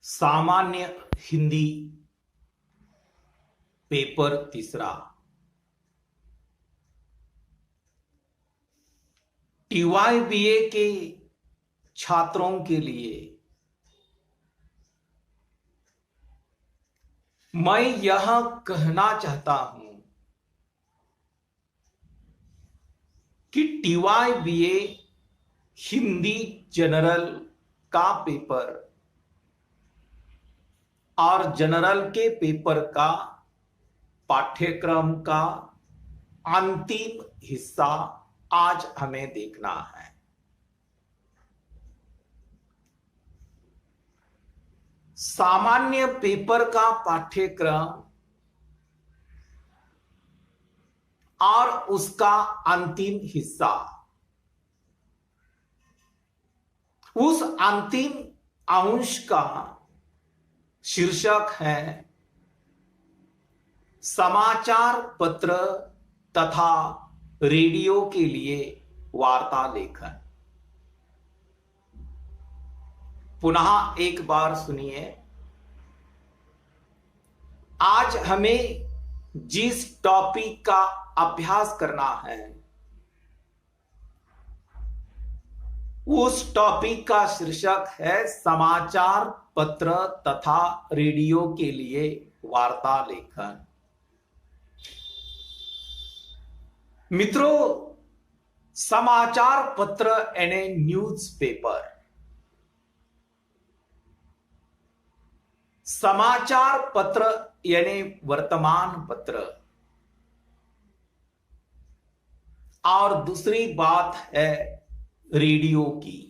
सामान्य हिंदी पेपर तीसरा टीवाईबीए के छात्रों के लिए मैं यह कहना चाहता हूं कि टीवाईबीए हिंदी जनरल का पेपर और जनरल के पेपर का पाठ्यक्रम का अंतिम हिस्सा आज हमें देखना है। सामान्य पेपर का पाठ्यक्रम और उसका अंतिम हिस्सा, उस अंतिम अंश का शीर्षक है समाचार पत्र तथा रेडियो के लिए वार्ता लेखन। पुनः एक बार सुनिए। आज हमें जिस टॉपिक का अभ्यास करना है उस टॉपिक का शीर्षक है समाचार पत्र तथा रेडियो के लिए वार्ता लेखन। मित्रों, समाचार पत्र यानी न्यूज़पेपर, समाचार पत्र यानी वर्तमान पत्र, और दूसरी बात है रेडियो की।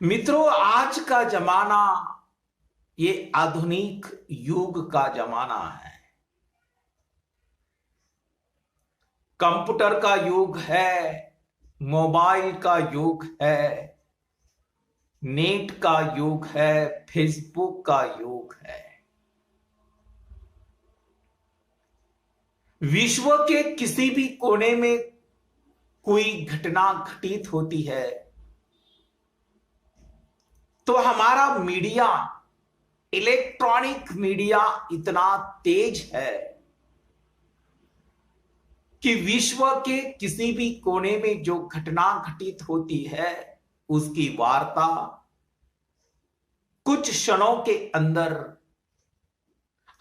मित्रों, आज का जमाना ये आधुनिक युग का जमाना है। कंप्यूटर का युग है, मोबाइल का युग है, नेट का युग है, फेसबुक का युग है। विश्व के किसी भी कोने में कोई घटना घटित होती है तो हमारा मीडिया, इलेक्ट्रॉनिक मीडिया इतना तेज है कि विश्व के किसी भी कोने में जो घटना घटित होती है उसकी वार्ता कुछ क्षणों के अंदर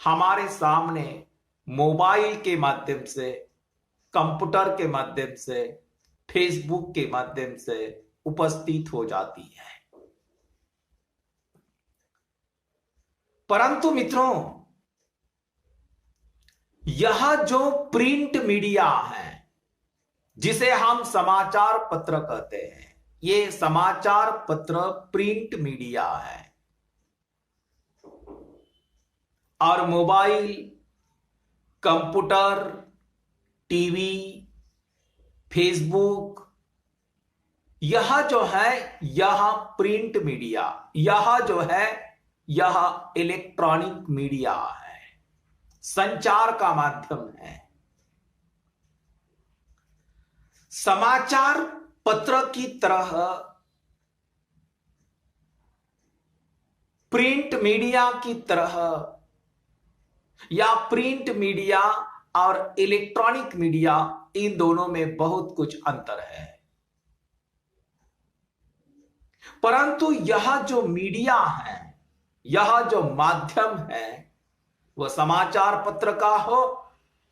हमारे सामने मोबाइल के माध्यम से, कंप्यूटर के माध्यम से, फेसबुक के माध्यम से उपस्थित हो जाती है। परंतु मित्रों, यह जो प्रिंट मीडिया है जिसे हम समाचार पत्र कहते हैं, ये समाचार पत्र प्रिंट मीडिया है। और मोबाइल, कंप्यूटर, टीवी, फेसबुक, यह जो है यह प्रिंट मीडिया, यह जो है यह इलेक्ट्रॉनिक मीडिया है, संचार का माध्यम है। समाचार पत्र की तरह प्रिंट मीडिया की तरह या प्रिंट मीडिया और इलेक्ट्रॉनिक मीडिया, इन दोनों में बहुत कुछ अंतर है। परंतु यह जो मीडिया है, यह जो माध्यम है, वह समाचार पत्र का हो,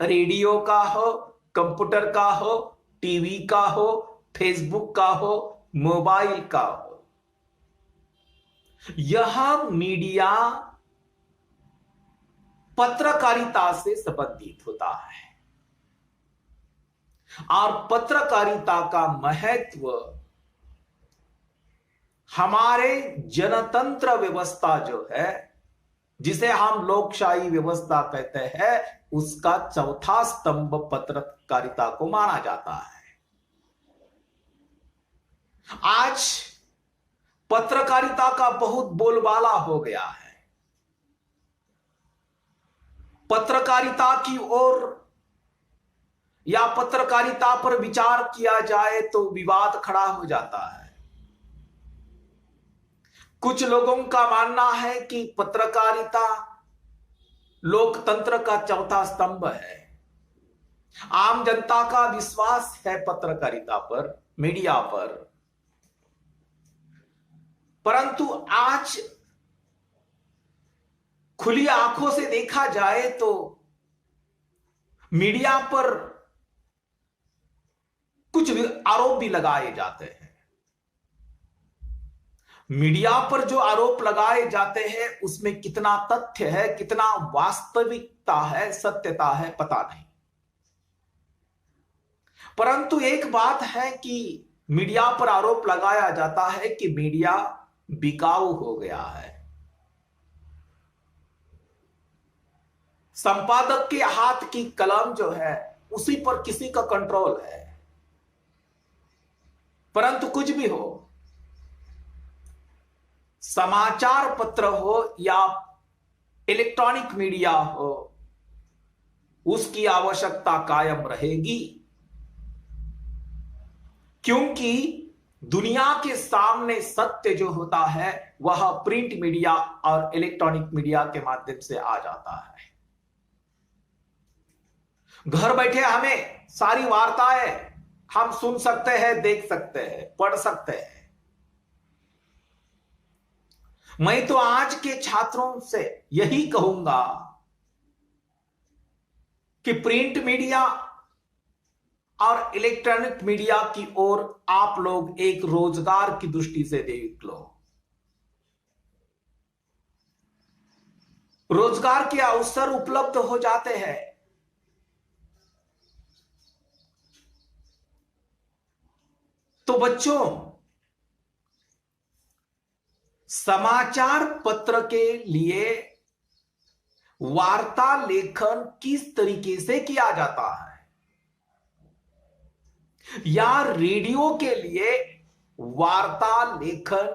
रेडियो का हो, कंप्यूटर का हो, टीवी का हो, फेसबुक का हो, मोबाइल का हो, यह मीडिया पत्रकारिता से संबंधित होता है। और पत्रकारिता का महत्व हमारे जनतंत्र व्यवस्था जो है, जिसे हम लोकशाही व्यवस्था कहते हैं, उसका चौथा स्तंभ पत्रकारिता को माना जाता है। आज पत्रकारिता का बहुत बोलबाला हो गया है। पत्रकारिता की ओर या पत्रकारिता पर विचार किया जाए तो विवाद खड़ा हो जाता है। कुछ लोगों का मानना है कि पत्रकारिता लोकतंत्र का चौथा स्तंभ है। आम जनता का विश्वास है पत्रकारिता पर, मीडिया पर। परंतु आज खुली आंखों से देखा जाए तो मीडिया पर कुछ आरोप भी लगाए जाते हैं। मीडिया पर जो आरोप लगाए जाते हैं उसमें कितना तथ्य है, कितना वास्तविकता है, सत्यता है, पता नहीं। परंतु एक बात है कि मीडिया पर आरोप लगाया जाता है कि मीडिया बिकाऊ हो गया है। संपादक के हाथ की कलम जो है उसी पर किसी का कंट्रोल है। परंतु कुछ भी हो, समाचार पत्र हो या इलेक्ट्रॉनिक मीडिया हो, उसकी आवश्यकता कायम रहेगी, क्योंकि दुनिया के सामने सत्य जो होता है वह प्रिंट मीडिया और इलेक्ट्रॉनिक मीडिया के माध्यम से आ जाता है। घर बैठे हमें सारी वार्ताएं हम सुन सकते हैं, देख सकते हैं, पढ़ सकते हैं। मैं तो आज के छात्रों से यही कहूंगा कि प्रिंट मीडिया और इलेक्ट्रॉनिक मीडिया की ओर आप लोग एक रोजगार की दृष्टि से देख लो। रोजगार के अवसर उपलब्ध हो जाते हैं। तो बच्चों, समाचार पत्र के लिए वार्ता लेखन किस तरीके से किया जाता है, या रेडियो के लिए वार्ता लेखन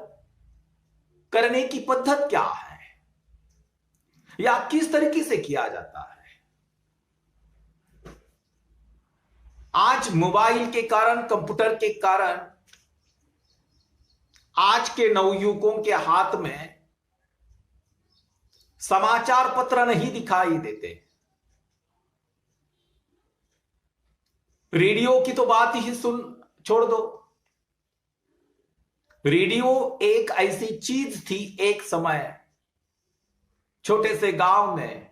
करने की पद्धति क्या है, या किस तरीके से किया जाता है। आज मोबाइल के कारण, कंप्यूटर के कारण आज के नवयुवकों के हाथ में समाचार पत्र नहीं दिखाई देते। रेडियो की तो बात ही छोड़ दो। रेडियो एक ऐसी चीज थी एक समय, छोटे से गांव में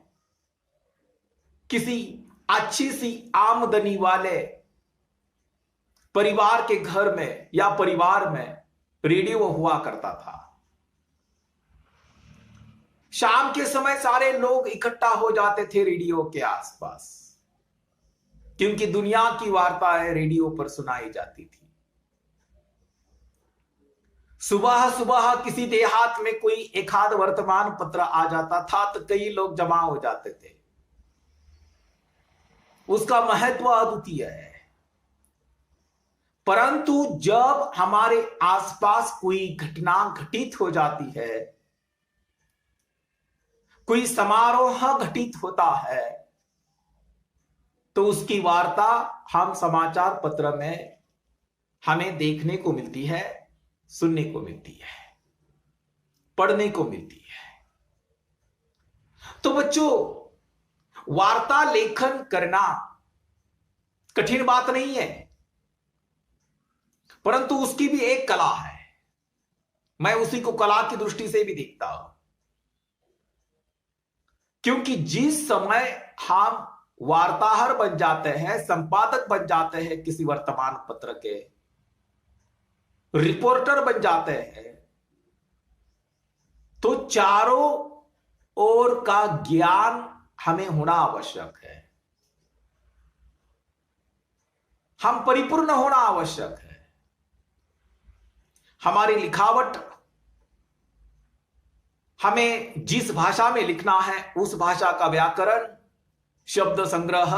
किसी अच्छी सी आमदनी वाले परिवार के घर में या परिवार में रेडियो हुआ करता था। शाम के समय सारे लोग इकट्ठा हो जाते थे रेडियो के आसपास, क्योंकि दुनिया की वार्ताएं रेडियो पर सुनाई जाती थी। सुबह सुबह किसी देहात में कोई एक आध वर्तमान पत्र आ जाता था तो कई लोग जमा हो जाते थे। उसका महत्व अद्वितीय है। परंतु जब हमारे आसपास कोई घटना घटित हो जाती है, कोई समारोह घटित होता है, तो उसकी वार्ता हम समाचार पत्र में हमें देखने को मिलती है, सुनने को मिलती है, पढ़ने को मिलती है। तो बच्चों, वार्ता लेखन करना कठिन बात नहीं है, परंतु उसकी भी एक कला है। मैं उसी को कला की दृष्टि से भी देखता हूं, क्योंकि जिस समय हम वार्ताहर बन जाते हैं, संपादक बन जाते हैं, किसी वर्तमान पत्र के रिपोर्टर बन जाते हैं, तो चारों ओर का ज्ञान हमें होना आवश्यक है। हम परिपूर्ण होना आवश्यक है। हमारी लिखावट, हमें जिस भाषा में लिखना है उस भाषा का व्याकरण, शब्द संग्रह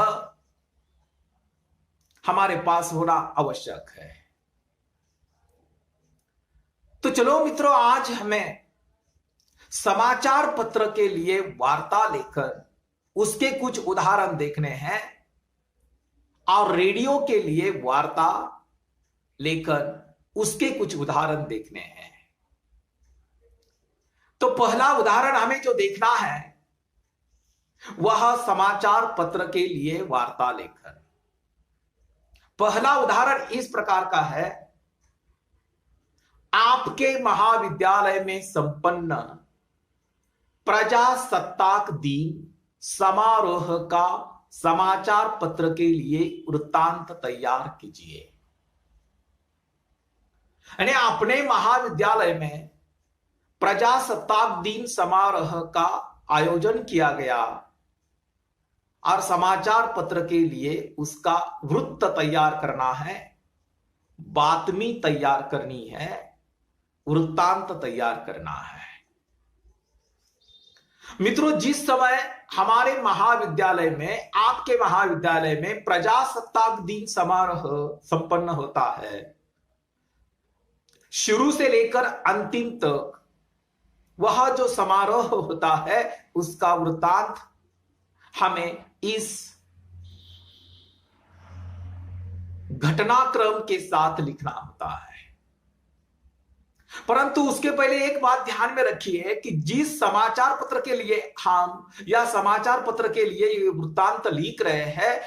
हमारे पास होना आवश्यक है। तो चलो मित्रों, आज हमें समाचार पत्र के लिए वार्ता लेखन, उसके कुछ उदाहरण देखने हैं, और रेडियो के लिए वार्ता लेखन, उसके कुछ उदाहरण देखने हैं। तो पहला उदाहरण हमें जो देखना है वह समाचार पत्र के लिए वार्ता लेखन। पहला उदाहरण इस प्रकार का है, आपके महाविद्यालय में संपन्न प्रजासत्ताक दिन समारोह का समाचार पत्र के लिए वृत्तांत तैयार कीजिए। यानी अपने महाविद्यालय में प्रजासत्ताक दिन समारोह का आयोजन किया गया और समाचार पत्र के लिए उसका वृत्त तैयार करना है, बातमी तैयार करनी है, वृत्तांत तैयार करना है। मित्रों, जिस समय हमारे महाविद्यालय में, आपके महाविद्यालय में प्रजासत्ताक दिन समारोह संपन्न होता है, शुरू से लेकर अंतिम तक वह जो समारोह होता है उसका वृत्तांत हमें इस घटनाक्रम के साथ लिखना होता है। परंतु उसके पहले एक बात ध्यान में रखिए कि जिस समाचार पत्र के लिए हम या समाचार पत्र के लिए ये वृत्तांत लिख रहे हैं,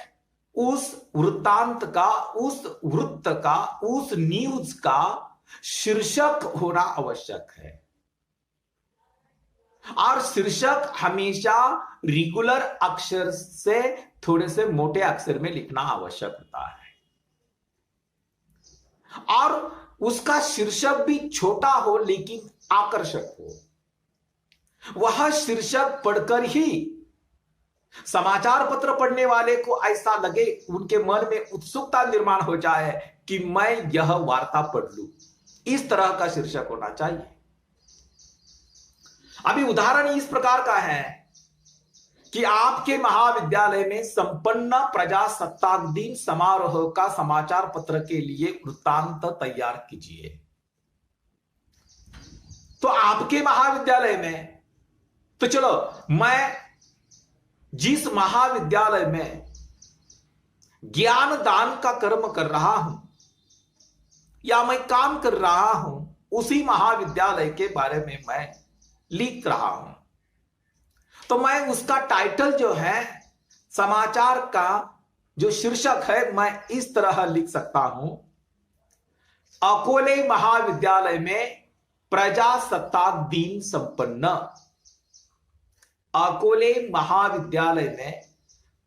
उस वृत्तांत का, उस वृत्त का, उस न्यूज का शीर्षक होना आवश्यक है। और शीर्षक हमेशा रेगुलर अक्षर से थोड़े से मोटे अक्षर में लिखना आवश्यक होता है, और उसका शीर्षक भी छोटा हो लेकिन आकर्षक हो। वह शीर्षक पढ़कर ही समाचार पत्र पढ़ने वाले को ऐसा लगे, उनके मन में उत्सुकता निर्माण हो जाए कि मैं यह वार्ता पढ़ लूं। इस तरह का शीर्षक होना चाहिए। अभी उदाहरण इस प्रकार का है कि आपके महाविद्यालय में संपन्न प्रजासत्ताक दिन समारोह का समाचार पत्र के लिए वृत्तांत तैयार कीजिए। तो आपके महाविद्यालय में, तो चलो मैं जिस महाविद्यालय में ज्ञान दान का कर्म कर रहा हूं या मैं काम कर रहा हूं, उसी महाविद्यालय के बारे में मैं लिख रहा हूं। तो मैं उसका टाइटल जो है, समाचार का जो शीर्षक है, मैं इस तरह लिख सकता हूं, अकोले महाविद्यालय में प्रजासत्ताक दिन संपन्न। अकोले महाविद्यालय में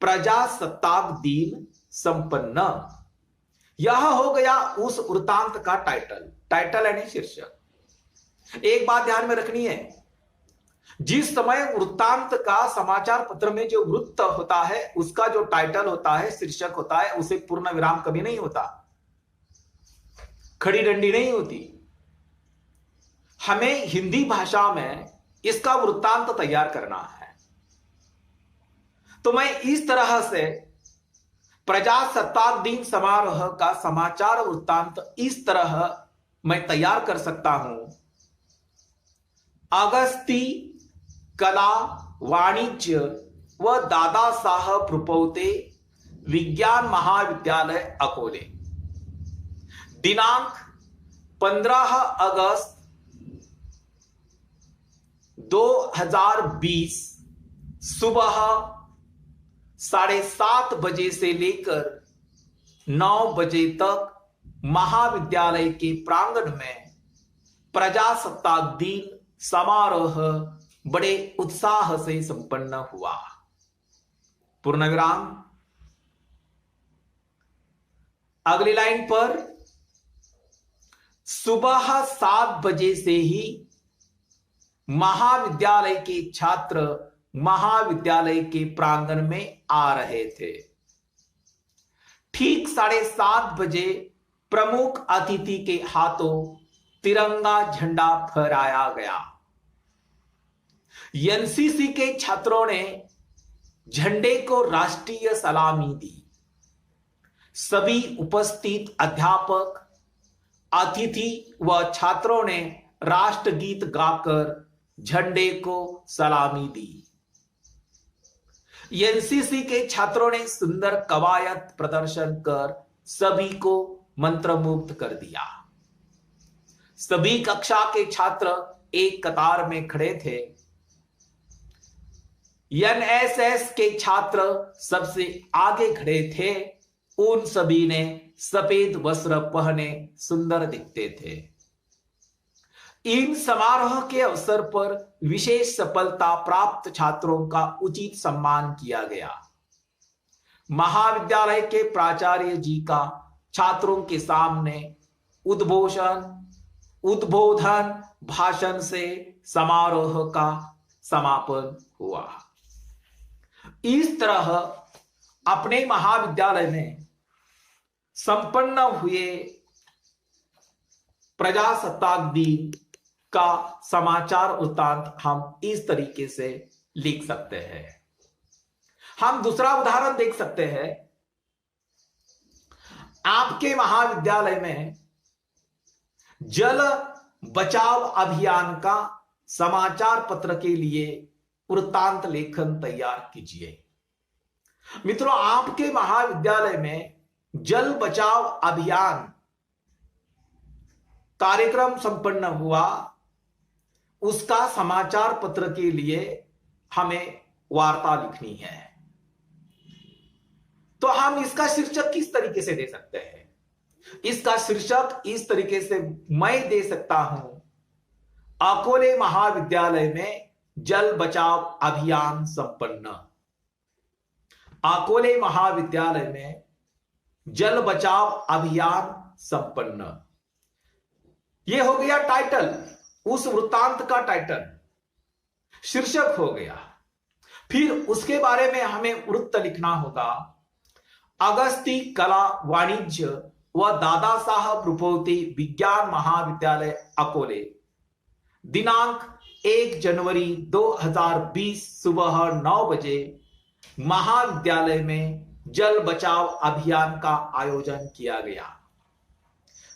प्रजासत्ताक दिन संपन्न, यह हो गया उस वृत्तांत का टाइटल। टाइटल यानी शीर्षक। एक बात ध्यान में रखनी है, जिस समय वृत्तांत का समाचार पत्र में जो वृत्त होता है, उसका जो टाइटल होता है, शीर्षक होता है, उसे पूर्ण विराम कभी नहीं होता, खड़ी डंडी नहीं होती। हमें हिंदी भाषा में इसका वृत्तांत तैयार करना है। तो मैं इस तरह से प्रजासत्ताक दिन समारोह का समाचार वृत्तांत इस तरह मैं तैयार कर सकता हूं। अगस्ती कला वाणिज्य व दादा साहब रुपौते विज्ञान महाविद्यालय अकोले, दिनांक 15 अगस्त 2020 सुबह 7:30 बजे से लेकर 9 बजे तक महाविद्यालय के प्रांगण में प्रजासत्ताक दिन समारोह बड़े उत्साह से संपन्न हुआ। पूर्ण विराम। अगली लाइन पर सुबह 7 बजे से ही महाविद्यालय के छात्र महाविद्यालय के प्रांगण में आ रहे थे। ठीक 7:30 बजे प्रमुख अतिथि के हाथों तिरंगा झंडा फहराया गया। एनसीसी के छात्रों ने झंडे को राष्ट्रीय सलामी दी। सभी उपस्थित अध्यापक, अतिथि व छात्रों ने राष्ट्रगीत गाकर झंडे को सलामी दी। एनसीसी के छात्रों ने सुंदर कवायद प्रदर्शन कर सभी को मंत्रमुग्ध कर दिया। सभी कक्षा के छात्र एक कतार में खड़े थे। एनएसएस के छात्र सबसे आगे खड़े थे। उन सभी ने सफेद वस्त्र पहने सुंदर दिखते थे। इन समारोह के अवसर पर विशेष सफलता प्राप्त छात्रों का उचित सम्मान किया गया। महाविद्यालय के प्राचार्य जी का छात्रों के सामने उद्बोधन भाषण से समारोह का समापन हुआ। इस तरह अपने महाविद्यालय में संपन्न हुए प्रजासत्ताक दिन का समाचार वृत्तांत हम इस तरीके से लिख सकते हैं। हम दूसरा उदाहरण देख सकते हैं। आपके महाविद्यालय में जल बचाव अभियान का समाचार पत्र के लिए वृत्तांत लेखन तैयार कीजिए। मित्रों, आपके महाविद्यालय में जल बचाव अभियान कार्यक्रम संपन्न हुआ, उसका समाचार पत्र के लिए हमें वार्ता लिखनी है। तो हम इसका शीर्षक किस तरीके से दे सकते हैं? इसका शीर्षक इस तरीके से मैं दे सकता हूं, अकोले महाविद्यालय में जल बचाव अभियान संपन्न। अकोले महाविद्यालय में जल बचाव अभियान संपन्न। यह हो गया टाइटल, उस वृत्तांत का टाइटल, शीर्षक हो गया। फिर उसके बारे में हमें वृत्त लिखना होगा। अगस्ती कला वाणिज्य व दादा साहब रुपौती विज्ञान महाविद्यालय अकोले, दिनांक 1 जनवरी 2020 सुबह 9 बजे महाविद्यालय में जल बचाव अभियान का आयोजन किया गया।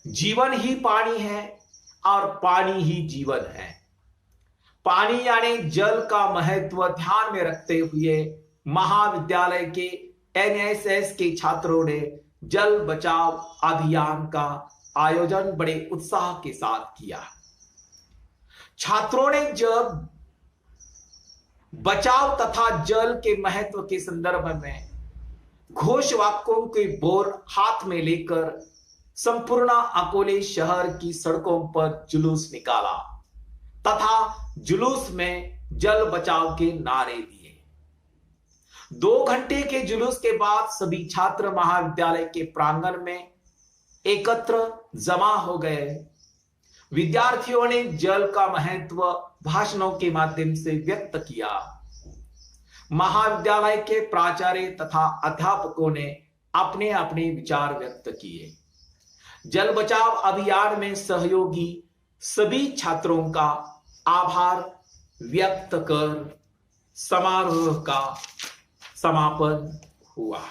जीवन ही पानी है और पानी ही जीवन है। पानी यानी जल का महत्व ध्यान में रखते हुए महाविद्यालय के एनएसएस के छात्रों ने जल बचाव अभियान का आयोजन बड़े उत्साह के साथ किया। छात्रों ने जब बचाव तथा जल के महत्व के संदर्भ में घोष वाक्यों के बोर हाथ में लेकर संपूर्ण अकोले शहर की सड़कों पर जुलूस निकाला तथा जुलूस में जल बचाव के नारे दिए। 2 घंटे के जुलूस के बाद सभी छात्र महाविद्यालय के प्रांगण में एकत्र जमा हो गए। विद्यार्थियों ने जल का महत्व भाषणों के माध्यम से व्यक्त किया। महाविद्यालय के प्राचार्य तथा अध्यापकों ने अपने अपने विचार व्यक्त किए। जल बचाव अभियान में सहयोगी सभी छात्रों का आभार व्यक्त कर समारोह का समापन हुआ।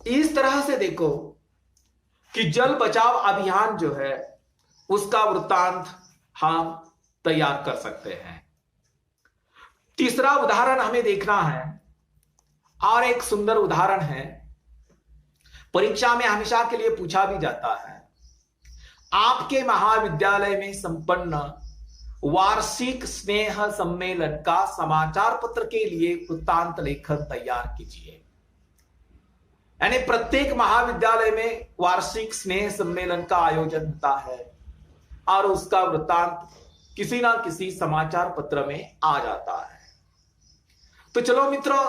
इस तरह से देखो कि जल बचाव अभियान जो है उसका वृत्तांत हम तैयार कर सकते हैं। तीसरा उदाहरण हमें देखना है, और एक सुंदर उदाहरण है, परीक्षा में हमेशा के लिए पूछा भी जाता है। आपके महाविद्यालय में संपन्न वार्षिक स्नेह सम्मेलन का समाचार पत्र के लिए वृत्तांत लेखन तैयार कीजिए। यानी प्रत्येक महाविद्यालय में वार्षिक स्नेह सम्मेलन का आयोजन होता है और उसका वृत्तांत किसी ना किसी समाचार पत्र में आ जाता है। तो चलो मित्रों,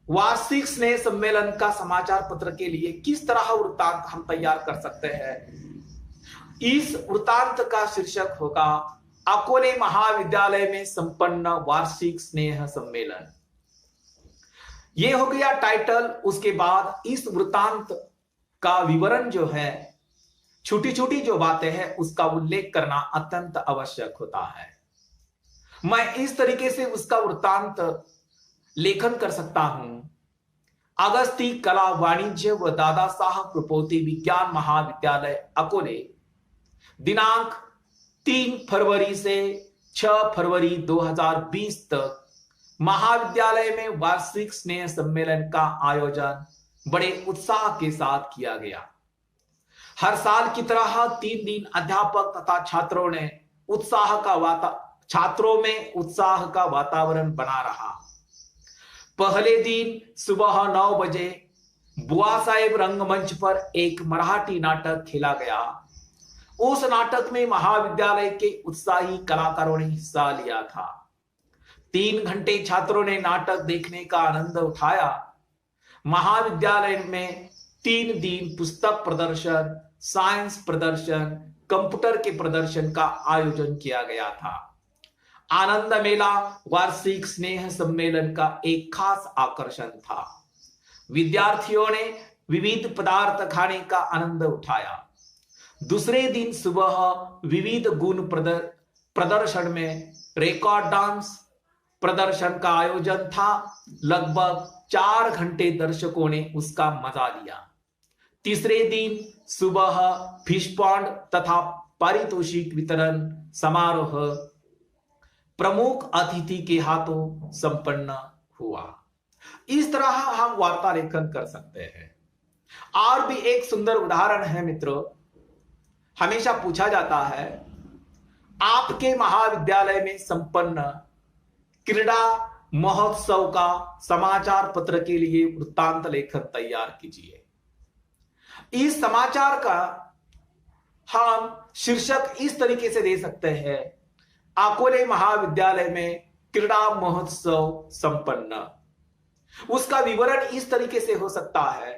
वार्षिक स्नेह सम्मेलन का समाचार पत्र के लिए किस तरह वृत्तांत हम तैयार कर सकते हैं? इस वृत्तांत का शीर्षक होगा अकोले महाविद्यालय में संपन्न वार्षिक स्नेह सम्मेलन। यह हो गया टाइटल। उसके बाद इस वृत्तांत का विवरण जो है, छोटी छोटी जो बातें हैं उसका उल्लेख करना अत्यंत आवश्यक होता है। मैं इस तरीके से उसका वृत्तांत लेखन कर सकता हूं। अगस्ती कला वाणिज्य व दादा साहब रुपौती विज्ञान महाविद्यालय अकोले, दिनांक 3 फरवरी से 6 फरवरी 2020 तक महाविद्यालय में वार्षिक स्नेह सम्मेलन का आयोजन बड़े उत्साह के साथ किया गया। हर साल की तरह 3 दिन अध्यापक तथा छात्रों ने छात्रों में उत्साह का वातावरण बना रहा। पहले दिन सुबह 9 बजे बुआ साहेब रंगमंच पर एक मराठी नाटक खेला गया। उस नाटक में महाविद्यालय के उत्साही कलाकारों ने हिस्सा लिया था। 3 घंटे छात्रों ने नाटक देखने का आनंद उठाया। महाविद्यालय में 3 दिन पुस्तक प्रदर्शन, साइंस प्रदर्शन, कंप्यूटर के प्रदर्शन का आयोजन किया गया था। आनंद मेला वार्षिक स्नेह सम्मेलन का एक खास आकर्षण था। विद्यार्थियों ने विविध पदार्थ खाने का आनंद उठाया। दूसरे दिन सुबह विविध गुण प्रदर्शन में रिकॉर्ड डांस प्रदर्शन का आयोजन था। लगभग 4 घंटे दर्शकों ने उसका मजा लिया। तीसरे दिन सुबह फिश पॉन्ड तथा पारितोषिक वितरण समारोह प्रमुख अतिथि के हाथों संपन्न हुआ। इस तरह हम वार्ता लेखन कर सकते हैं। और भी एक सुंदर उदाहरण है मित्रों, हमेशा पूछा जाता है आपके महाविद्यालय में संपन्न क्रीड़ा महोत्सव का समाचार पत्र के लिए वृत्तांत लेखन तैयार कीजिए। इस समाचार का हम शीर्षक इस तरीके से दे सकते हैं, अकोले महाविद्यालय में क्रीड़ा महोत्सव संपन्न। उसका विवरण इस तरीके से हो सकता है,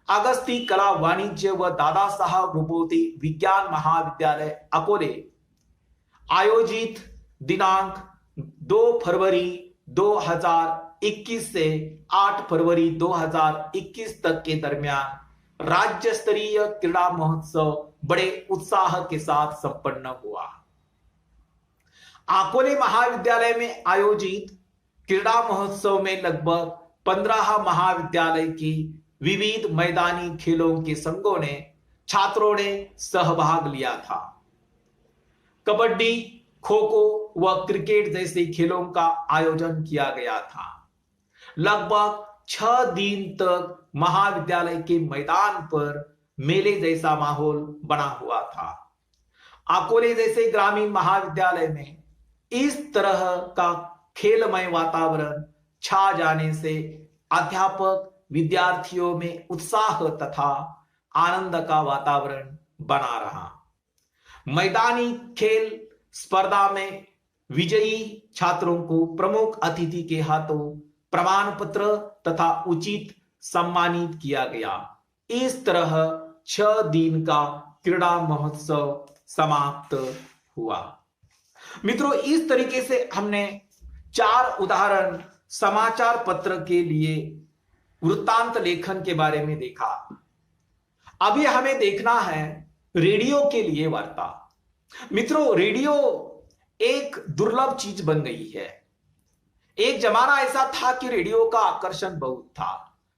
अगस्ती कला वाणिज्य व दादा साहब रुपोती विज्ञान महाविद्यालय अकोले आयोजित दिनांक 2 फरवरी 2021 से 8 फरवरी 2021 तक के दरमियान राज्य स्तरीय क्रीड़ा महोत्सव बड़े उत्साह के साथ संपन्न हुआ। अकोले महाविद्यालय में आयोजित क्रीड़ा महोत्सव में लगभग 15 महाविद्यालय की विविध मैदानी खेलों के संघों ने छात्रों ने सहभाग लिया था। कबड्डी, खो खो व क्रिकेट जैसे खेलों का आयोजन किया गया था। लगभग 6 दिन तक महाविद्यालय के मैदान पर मेले जैसा माहौल बना हुआ था। अकोले जैसे ग्रामीण महाविद्यालय में इस तरह का खेलमय वातावरण छा जाने से अध्यापक विद्यार्थियों में उत्साह तथा आनंद का वातावरण बना रहा। मैदानी खेल स्पर्धा में विजयी छात्रों को प्रमुख अतिथि के हाथों प्रमाण पत्र तथा उचित सम्मानित किया गया। इस तरह 6 दिन का क्रीड़ा महोत्सव समाप्त हुआ। मित्रों, इस तरीके से हमने 4 उदाहरण समाचार पत्र के लिए वृत्तांत लेखन के बारे में देखा। अभी हमें देखना है रेडियो के लिए वार्ता। मित्रों, रेडियो एक दुर्लभ चीज बन गई है। एक जमाना ऐसा था कि रेडियो का आकर्षण बहुत था,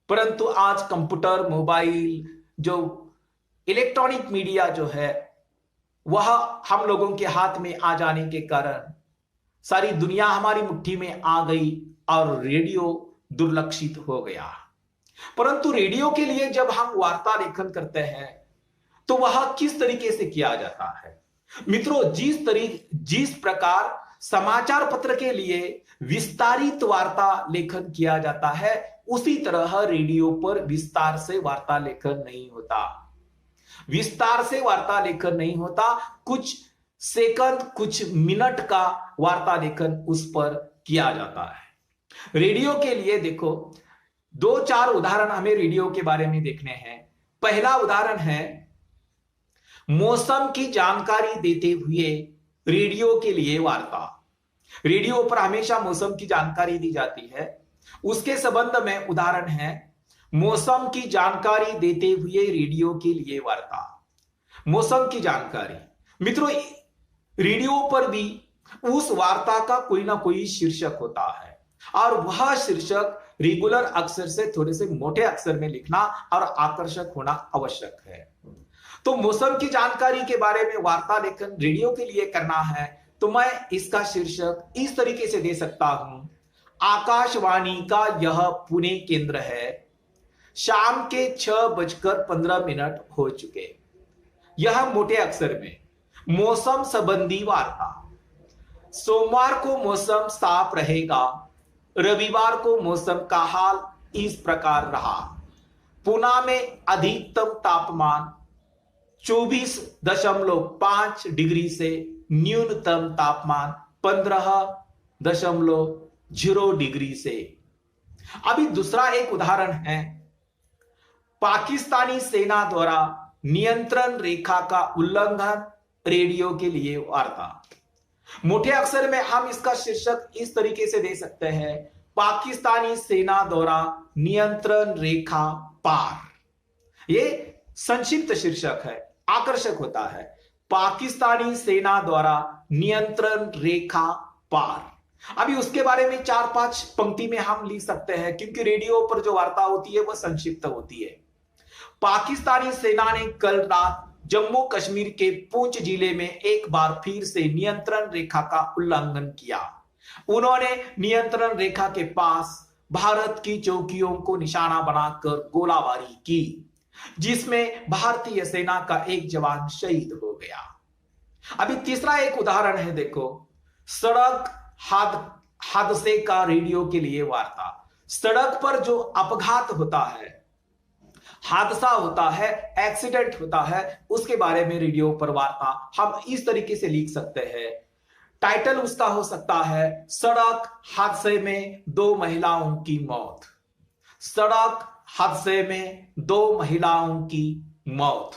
परंतु आज कंप्यूटर, मोबाइल, जो इलेक्ट्रॉनिक मीडिया जो है वह हम लोगों के हाथ में आ जाने के कारण सारी दुनिया हमारी मुट्ठी में आ गई और रेडियो दुर्लक्षित हो गया। परंतु रेडियो के लिए जब हम वार्ता लेखन करते हैं तो वह किस तरीके से किया जाता है? मित्रों, जिस प्रकार समाचार पत्र के लिए विस्तारित वार्ता लेखन किया जाता है, उसी तरह रेडियो पर विस्तार से वार्ता लेखन नहीं होता। विस्तार से वार्ता लेखन नहीं होता, कुछ सेकंड, कुछ मिनट का वार्ता लेखन उस पर किया जाता है। रेडियो के लिए देखो 2-4 उदाहरण हमें रेडियो के बारे में देखने हैं। पहला उदाहरण है मौसम की जानकारी देते हुए रेडियो के लिए वार्ता। रेडियो पर हमेशा मौसम की जानकारी दी जाती है। उसके संबंध में उदाहरण है मौसम की जानकारी देते हुए रेडियो के लिए वार्ता। मौसम की जानकारी, मित्रों, रेडियो पर भी उस वार्ता का कोई ना कोई शीर्षक होता है और वह शीर्षक रेगुलर अक्षर से थोड़े से मोटे अक्षर में लिखना और आकर्षक होना आवश्यक है। तो मौसम की जानकारी के बारे में वार्ता लेखन रेडियो के लिए करना है तो मैं इसका शीर्षक इस तरीके से दे सकता हूं, आकाशवाणी का यह पुणे केंद्र है, शाम के 6:15 हो चुके। यह मोटे अक्षर में। मौसम संबंधी वार्ता। सोमवार को मौसम साफ रहेगा। रविवार को मौसम का हाल इस प्रकार रहा। पुणे में अधिकतम तापमान 24.5 डिग्री से न्यूनतम तापमान 15.0 डिग्री से। अभी दूसरा एक उदाहरण है। पाकिस्तानी सेना द्वारा नियंत्रण रेखा का उल्लंघन, रेडियो के लिए वार्ता। मोटे अक्षर में हम इसका शीर्षक इस तरीके से दे सकते हैं, पाकिस्तानी सेना द्वारा नियंत्रण रेखा पार। ये संक्षिप्त शीर्षक है, आकर्षक होता है। पाकिस्तानी सेना द्वारा नियंत्रण रेखा पार। अभी उसके बारे में 4-5 पंक्ति में हम लिख सकते हैं, क्योंकि रेडियो पर जो वार्ता होती है वह संक्षिप्त होती है। पाकिस्तानी सेना ने कल रात जम्मू कश्मीर के पुंछ जिले में एक बार फिर से नियंत्रण रेखा का उल्लंघन किया। उन्होंने नियंत्रण रेखा के पास भारत की चौकियों को निशाना बनाकर गोलाबारी की, जिसमें भारतीय सेना का एक जवान शहीद हो गया। अभी तीसरा एक उदाहरण है, देखो। सड़क हादसे का रेडियो के लिए वार्ता। सड़क पर जो अपघात होता है, हादसा होता है, एक्सीडेंट होता है, उसके बारे में रेडियो पर वार्ता हम इस तरीके से लिख सकते हैं। टाइटल उसका हो सकता है, सड़क हादसे में 2 महिलाओं की मौत। सड़क हादसे में 2 महिलाओं की मौत।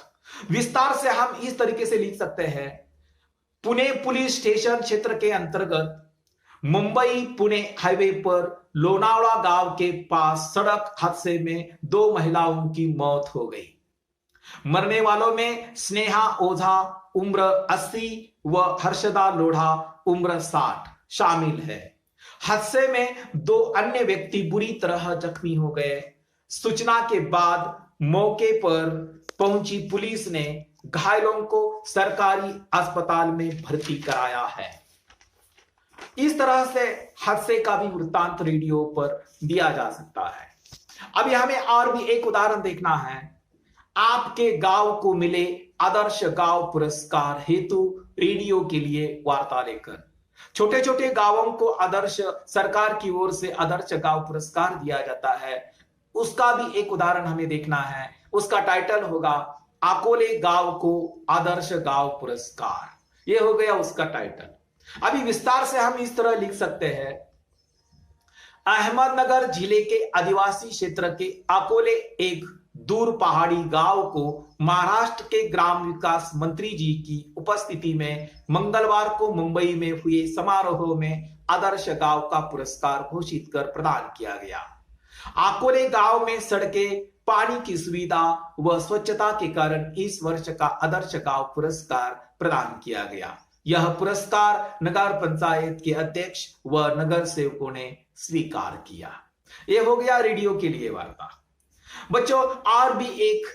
विस्तार से हम इस तरीके से लिख सकते हैं, पुणे पुलिस स्टेशन क्षेत्र के अंतर्गत मुंबई पुणे हाईवे पर लोनावला गांव के पास सड़क हादसे में 2 महिलाओं की मौत हो गई। मरने वालों में स्नेहा ओझा उम्र 80 व हर्षदा लोढ़ा उम्र 60 शामिल है। हादसे में 2 अन्य व्यक्ति बुरी तरह जख्मी हो गए। सूचना के बाद मौके पर पहुंची पुलिस ने घायलों को सरकारी अस्पताल में भर्ती कराया है। इस तरह से हादसे का भी वृत्तांत रेडियो पर दिया जा सकता है। अभी हमें और भी एक उदाहरण देखना है। आपके गांव को मिले आदर्श गांव पुरस्कार हेतु रेडियो के लिए वार्ता लेकर। छोटे छोटे गांवों को आदर्श सरकार की ओर से आदर्श गांव पुरस्कार दिया जाता है, उसका भी एक उदाहरण हमें देखना है। उसका टाइटल होगा, अकोले गांव को आदर्श गांव पुरस्कार। यह हो गया उसका टाइटल। अभी विस्तार से हम इस तरह लिख सकते हैं, अहमदनगर जिले के आदिवासी क्षेत्र के अकोले एक दूर पहाड़ी गांव को महाराष्ट्र के ग्राम विकास मंत्री जी की उपस्थिति में मंगलवार को मुंबई में हुए समारोह में आदर्श गांव का पुरस्कार घोषित कर प्रदान किया गया। अकोले गांव में सड़कें, पानी की सुविधा व स्वच्छता के कारण इस वर्ष का आदर्श गांव पुरस्कार प्रदान किया गया। यह पुरस्कार नगर पंचायत के अध्यक्ष व नगर सेवकों ने स्वीकार किया। यह हो गया रेडियो के लिए वार्ता। बच्चों, और भी एक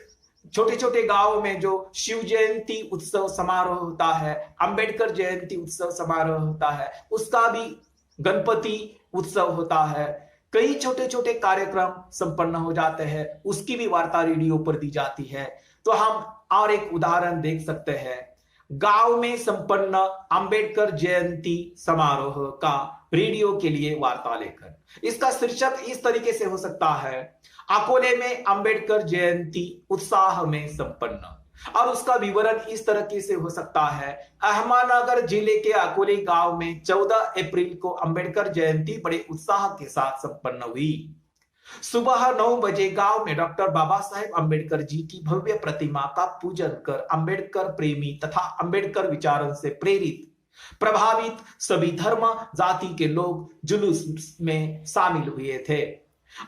छोटे छोटे गांव में जो शिव जयंती उत्सव समारोह होता है, अंबेडकर जयंती उत्सव समारोह होता है, उसका भी गणपति उत्सव होता है, कई छोटे छोटे कार्यक्रम संपन्न हो जाते हैं, उसकी भी वार्ता रेडियो पर दी जाती है। तो हम और एक उदाहरण देख सकते हैं, गांव में संपन्न अंबेडकर जयंती समारोह का रेडियो के लिए वार्ता लेकर। इसका शीर्षक इस तरीके से हो सकता है, अकोले में अंबेडकर जयंती उत्साह में संपन्न। और उसका विवरण इस तरीके से हो सकता है, अहमदनगर जिले के अकोले गांव में 14 अप्रैल को अंबेडकर जयंती बड़े उत्साह के साथ संपन्न हुई। सुबह 9 बजे गांव में डॉक्टर बाबा साहेब अंबेडकर जी की भव्य प्रतिमा का पूजन कर अंबेडकर प्रेमी तथा अंबेडकर विचारों से प्रेरित प्रभावित सभी धर्म जाति के लोग जुलूस में शामिल हुए थे।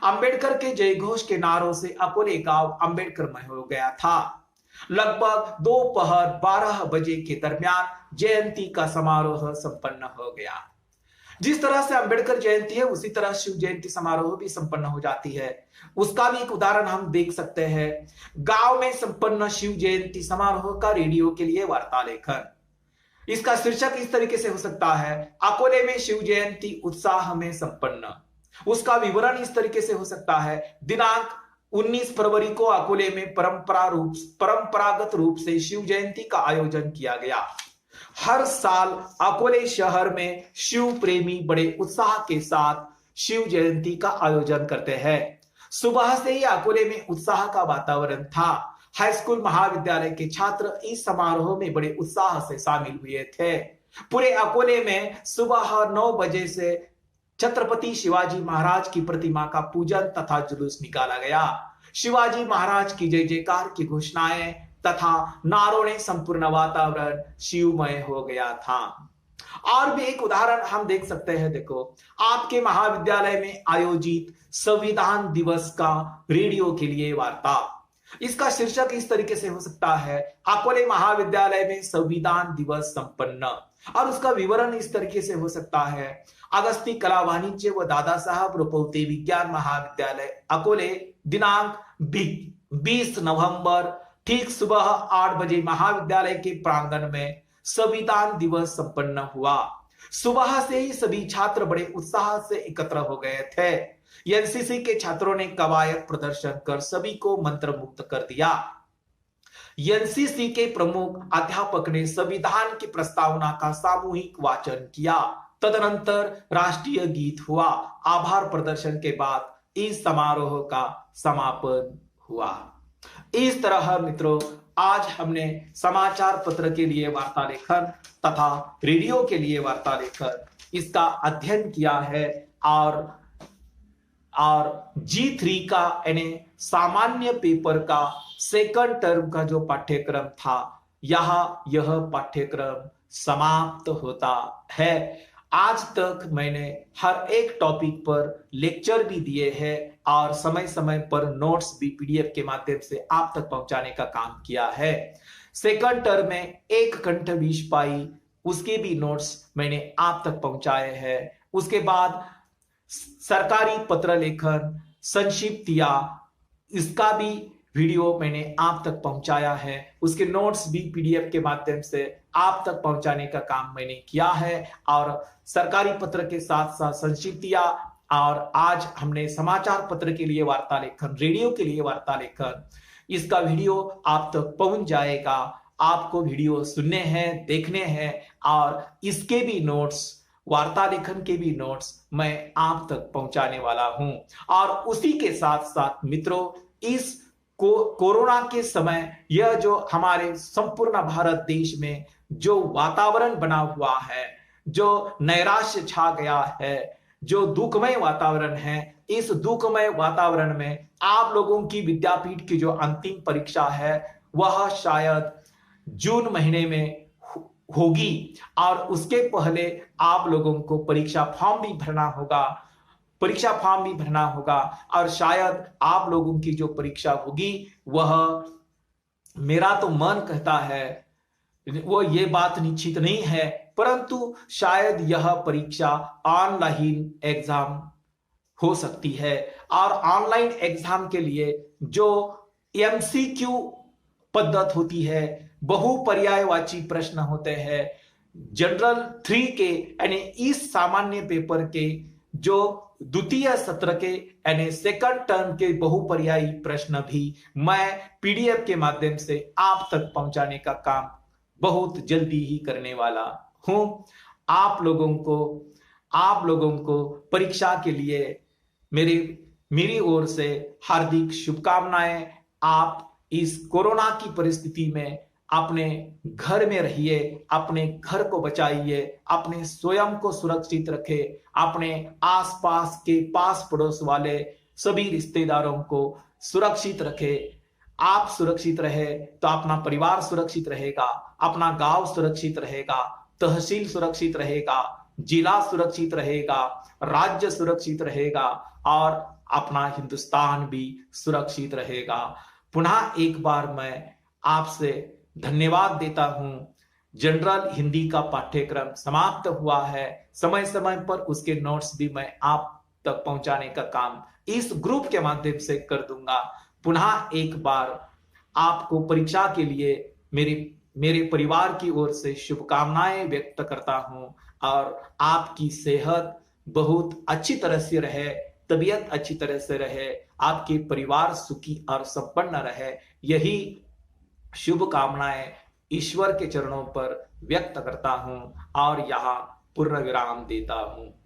अंबेडकर के जय घोष के नारों से अकोले गांव अंबेडकरमय हो गया था। लगभग दोपहर 12 बजे के दरमियान जयंती का समारोह संपन्न हो गया। जिस तरह से अंबेडकर जयंती है, उसी तरह शिव जयंती समारोह भी संपन्न हो जाती है। उसका भी एक उदाहरण हम देख सकते हैं, गांव में संपन्न शिव जयंती समारोह का रेडियो के लिए वार्ता लेखन। इसका शीर्षक इस तरीके से हो सकता है, अकोले में शिव जयंती उत्साह में संपन्न। उसका विवरण इस तरीके से हो सकता है, दिनांक 19 फरवरी को अकोले में परंपरागत रूप से शिव जयंती का आयोजन किया गया। हर साल अकोले शहर में शिव प्रेमी बड़े उत्साह के साथ शिव जयंती का आयोजन करते हैं। सुबह से ही अकोले में उत्साह का वातावरण था। हाई स्कूल महाविद्यालय के छात्र इस समारोह में बड़े उत्साह से शामिल हुए थे। पूरे अकोले में सुबह 9 बजे से छत्रपति शिवाजी महाराज की प्रतिमा का पूजन तथा जुलूस निकाला गया। शिवाजी महाराज की जय जयकार की घोषणाएं तथा नारों ने संपूर्ण वातावरण शिवमय हो गया था। और भी एक उदाहरण हम देख सकते हैं। देखो, आपके महाविद्यालय में आयोजित संविधान दिवस का रेडियो के लिए वार्ता। इसका शीर्षक इस तरीके से हो सकता है, अकोले महाविद्यालय में संविधान दिवस संपन्न। और उसका विवरण इस तरीके से हो सकता है, अगस्ती कला वाणिज्य व दादा साहब रुपौते विज्ञान महाविद्यालय अकोले दिनांक 20 नवंबर ठीक सुबह 8 बजे महाविद्यालय के प्रांगण में संविधान दिवस संपन्न हुआ। सुबह से ही सभी छात्र बड़े उत्साह से एकत्र हो गए थे। एनसीसी के छात्रों ने कवायद प्रदर्शन कर सभी को मंत्रमुग्ध कर दिया। एनसीसी के प्रमुख अध्यापक ने संविधान की प्रस्तावना का सामूहिक वाचन किया। तदनंतर राष्ट्रीय गीत हुआ। आभार प्रदर्शन के बाद इस समारोह का समापन हुआ। इस तरह मित्रों, आज हमने समाचार पत्र के लिए वार्ता लेखन तथा रेडियो के लिए वार्ता लेखन इसका अध्ययन किया है। और G3 का यानी सामान्य पेपर का सेकंड टर्म का जो पाठ्यक्रम था, यह पाठ्यक्रम समाप्त होता है। आज तक मैंने हर एक टॉपिक पर लेक्चर भी दिए हैं और समय समय पर नोट्स भी पीडीएफ के माध्यम से आप तक पहुंचाने का काम किया है। सेकंड टर्म में 1 कंठ 20 पाई, उसके भी नोट्स मैंने आप तक पहुंचाए हैं। उसके बाद सरकारी पत्र लेखन संक्षिप्तिया, इसका भी वीडियो मैंने आप तक पहुंचाया है। उसके नोट्स भी पीडीएफ के माध्यम से आप तक पहुंचाने का काम मैंने किया है। और सरकारी पत्र के साथ साथ संक्षिप्तिया, और आज हमने समाचार पत्र के लिए वार्ता लेखन, रेडियो के लिए वार्ता लेखन, इसका वीडियो आप तक पहुंच जाएगा। आपको वीडियो सुनने हैं, देखने हैं, और इसके भी नोट्स, वार्ता लेखन के भी नोट्स मैं आप तक पहुंचाने वाला हूं। और उसी के साथ साथ मित्रों, इस कोरोना के समय यह जो हमारे संपूर्ण भारत देश में जो वातावरण बना हुआ है, जो नैराश्य छा गया है, जो दुखमय वातावरण है, इस दुखमय वातावरण में आप लोगों की विद्यापीठ की जो अंतिम परीक्षा है वह शायद जून महीने में होगी। और उसके पहले आप लोगों को परीक्षा फॉर्म भी भरना होगा। और शायद आप लोगों की जो परीक्षा होगी वह, मेरा तो मन कहता है, वो ये बात निश्चित नहीं है, परंतु शायद यह परीक्षा ऑनलाइन एग्जाम हो सकती है। और ऑनलाइन एग्जाम के लिए जो एमसीक्यू पद्धति होती है, बहुपर्यायवाची प्रश्न होते हैं, जनरल 3 के यानी इस सामान्य पेपर के जो द्वितीय सत्र के यानी सेकंड टर्म के बहुपर्यायी प्रश्न भी मैं पीडीएफ के माध्यम से आप तक पहुंचाने का काम बहुत जल्दी ही करने वाला हूं। आप लोगों को परीक्षा के लिए मेरी ओर से हार्दिक शुभकामनाएं। आप इस कोरोना की परिस्थिति में अपने घर में रहिए, अपने घर को बचाइए, अपने स्वयं को सुरक्षित रखें, अपने आसपास के पास पड़ोस वाले सभी रिश्तेदारों को सुरक्षित रखें। आप सुरक्षित रहे तो अपना परिवार सुरक्षित रहेगा, अपना गांव सुरक्षित रहेगा, तहसील सुरक्षित रहेगा, जिला सुरक्षित रहेगा, राज्य सुरक्षित रहेगा, और अपना हिंदुस्तान भी सुरक्षित रहेगा। पुनः एक बार मैं आपसे धन्यवाद देता हूं। जनरल हिंदी का पाठ्यक्रम समाप्त हुआ है। समय समय पर उसके नोट्स भी मैं आप तक पहुंचाने का काम इस ग्रुप के माध्यम से कर दूंगा। पुनः एक बार आपको परीक्षा के लिए मेरे परिवार की ओर से शुभकामनाएं व्यक्त करता हूं, और आपकी सेहत बहुत अच्छी तरह से रहे, तबीयत अच्छी तरह से रहे, आपके परिवार सुखी और संपन्न रहे, यही शुभकामनाएं ईश्वर के चरणों पर व्यक्त करता हूं और यहां पूर्ण विराम देता हूं।